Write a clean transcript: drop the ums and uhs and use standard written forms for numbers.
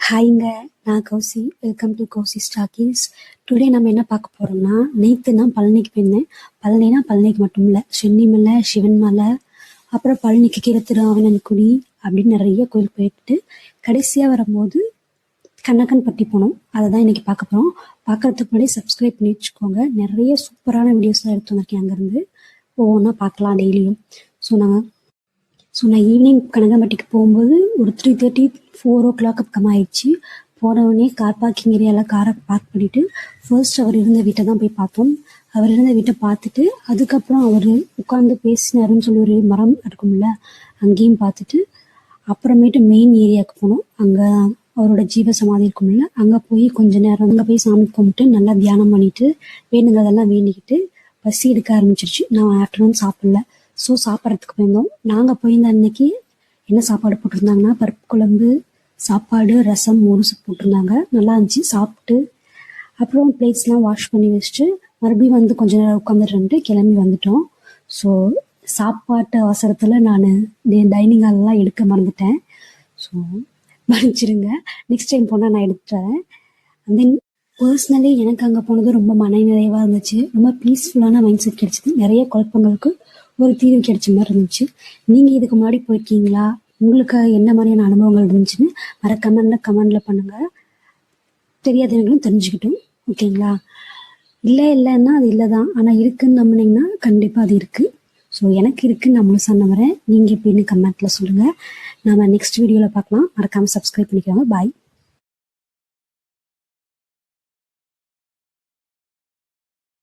ஹாய்ங்க, நான் Kousi. Welcome to Kousi Stockies. Today நம்ம என்ன பார்க்க போகிறோம்னா, நேற்று நான் பழனிக்கு போயிருந்தேன். பழனிக்கு மட்டும் இல்லை, சென்னிமலை, சிவன் மலை, அப்புறம் பழனிக்கு கீழே திருஆவினன்குடி அப்படின்னு நிறைய கோயில் போயிட்டு கடைசியாக வரும்போது கண்ணக்கன்பட்டி போனோம். அதை தான் இன்றைக்கி பார்க்க போகிறோம். பார்க்குறதுக்கு முன்னாடி சப்ஸ்கிரைப் பண்ணி வச்சுக்கோங்க. நிறைய சூப்பரான வீடியோஸ்லாம் எடுத்து வந்திருக்கேன் அங்கேருந்து. ஒவ்வொன்றா பார்க்கலாம் டெய்லியும். ஸோ நான் ஈவினிங் கனகம்பட்டிக்கு போகும்போது ஒரு 3:30 4 o'clock பக்கம் ஆயிடுச்சு. போனவுடனே கார் பார்க்கிங் ஏரியாவில் காரை பார்க் பண்ணிவிட்டு ஃபர்ஸ்ட் அவர் இருந்த வீட்டை தான் போய் பார்த்தோம். அவர் இருந்த வீட்டை பார்த்துட்டு அதுக்கப்புறம் அவர் உட்காந்து பேசினாருன்னு சொல்லி ஒரு மரம் இருக்கும்ல, அங்கேயும் பார்த்துட்டு அப்புறமேட்டு மெயின் ஏரியாவுக்கு போனோம். அங்கே அவரோட ஜீவ சமாதி இருக்கும்ல, அங்கே போய் கொஞ்ச நேரம் அங்கே போய் சாமி கும்பிட்டு நல்லா தியானம் பண்ணிவிட்டு வேணுங்கிறதெல்லாம் வேண்டிக்கிட்டு பசி எடுக்க ஆரம்பிச்சிருச்சு. நான் ஆஃப்டர்நூன் சாப்பிடல. ஸோ சாப்பிட்றதுக்கு போயிருந்தோம். நாங்கள் போயிருந்த அன்னைக்கு என்ன சாப்பாடு போட்டிருந்தாங்கன்னா, பருப்பு குழம்பு, சாப்பாடு, ரசம், மோர் போட்டிருந்தாங்க. நல்லா இருந்துச்சு. சாப்பிட்டு அப்புறம் பிளேட்ஸ்லாம் வாஷ் பண்ணி வச்சுட்டு மறுபடியும் வந்து கொஞ்ச நேரம் உட்காந்துட்டு கிளம்பி வந்துட்டோம். ஸோ சாப்பாட்டு அவசரத்தில் நான் டைனிங் ஹாலெலாம் எடுக்க மறந்துட்டேன். ஸோ மன்னிச்சிருங்க, நெக்ஸ்ட் டைம் போனால் நான் எடுத்துட்டு வரேன். அண்ட் தென் பர்சனலி எனக்கு அங்கே போனது ரொம்ப மன நிறைவாக இருந்துச்சு. ரொம்ப பீஸ்ஃபுல்லான மைண்ட் செட் கிடைச்சிது. நிறைய குழப்பங்களுக்கு ஒரு தீர்வு கிடைச்ச மாதிரி இருந்துச்சு. நீங்கள் இதுக்கு முன்னாடி போயிருக்கீங்களா? உங்களுக்கு என்ன மாதிரியான அனுபவங்கள் இருந்துச்சுன்னு கமெண்டில் பண்ணுங்கள். தெரியாதவங்களும் தெரிஞ்சுக்கிட்டும். ஓகேங்களா? இல்லைன்னா அது இல்லை தான், ஆனால் இருக்குதுன்னு நம்பினீங்கன்னா கண்டிப்பாக அது இருக்குது. ஸோ எனக்கு இருக்குதுன்னு நான் முழுசாக நம்புகிறேன். நீங்கள் எப்படின்னு கமெண்ட்டில் சொல்லுங்கள். நம்ம நெக்ஸ்ட் வீடியோவில் பார்க்கலாம். மறக்காமல் சப்ஸ்கிரைப் பண்ணிக்கோங்க. பாய்.